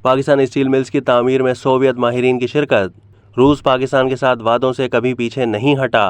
Pakistani steel mills की तामीर में सोवियत माहिरीन की शिरकत। रूस पाकिस्तान के साथ वादों से कभी पीछे नहीं हटा।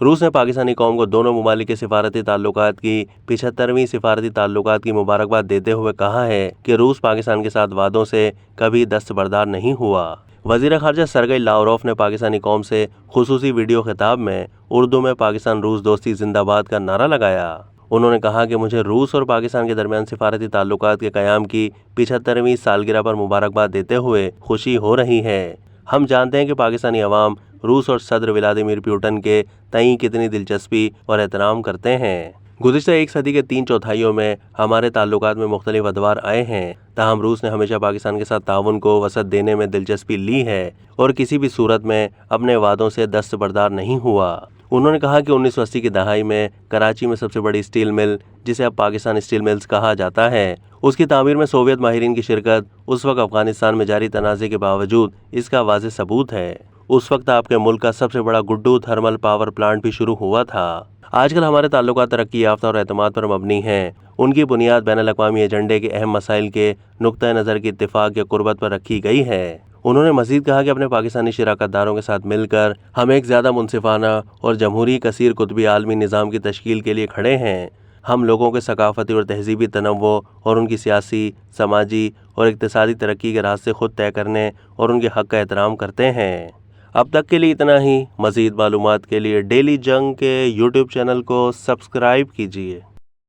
रूस ने पाकिस्तानी कौम को दोनों ममालिक के सिफारती ताल्लुकात की 75वीं सिफारती ताल्लुकात की मुबारकबाद देते हुए कहा है कि रूस पाकिस्तान के साथ वादों से कभी दस्तबरदार नहीं हुआ। वज़ीर ख़ारजा सरगई लावरोफ ने पाकिस्तानी कौम से खुसूसी वीडियो खिताब में उर्दू में पाकिस्तान रूस दोस्ती जिंदाबाद का नारा लगाया। उन्होंने कहा कि मुझे रूस और पाकिस्तान के दरमियान सिफारती ताल्लुकात के क़याम की 75वीं सालगिरह पर मुबारकबाद देते हुए खुशी हो रही है। हम जानते हैं कि पाकिस्तानी अवाम रूस और सदर व्लादिमीर पुतिन के तईं कितनी दिलचस्पी और एहतराम करते हैं। गुज़िश्ता एक सदी के 3/4 में हमारे ताल्लुकात में मुख्तलिफ अदवार आए हैं, ताहम रूस ने हमेशा पाकिस्तान के साथ ताउन को वसअत देने में दिलचस्पी ली है और किसी भी सूरत में अपने वादों से दस्तबरदार नहीं हुआ। उन्होंने कहा कि 1980 की दहाई में कराची में सबसे बड़ी स्टील मिल, जिसे अब पाकिस्तान स्टील मिल्स कहा जाता है, उसकी तामीर में सोवियत माहिरीन की शिरकत उस वक्त अफगानिस्तान में जारी तनाज़े के बावजूद इसका वाज़ेह सबूत है। उस वक्त आपके मुल्क का सबसे बड़ा गुड्डू थर्मल पावर प्लांट भी शुरू हुआ था। आजकल हमारे ताल्लुकात तरक्की याफ्ता और एतमाद पर मबनी हैं। उनकी बुनियाद बैनुल-अक़वामी एजेंडे के अहम मसाइल के नुक्ता नज़र की इत्तिफ़ाक़ या कुर्बत पर रखी गई है। उन्होंने मज़ीद कहा कि अपने पाकिस्तानी शराकतदारों के साथ मिलकर हम एक ज़्यादा मुनसिफ़ाना और जमहूरी कसीर कुतबी आलमी निज़ाम की तश्कील के लिए खड़े हैं। हम लोगों के सकाफ़ती और तहज़ीबी तनव्वुर और उनकी सियासी, समाजी और इक़्तिसादी तरक्की के रास्ते खुद तय करने और उनके हक़ का एहतराम करते हैं। अब तक के लिए इतना ही। मज़ीद मालूमात के लिए डेली जंग के यूट्यूब चैनल को सब्सक्राइब कीजिए।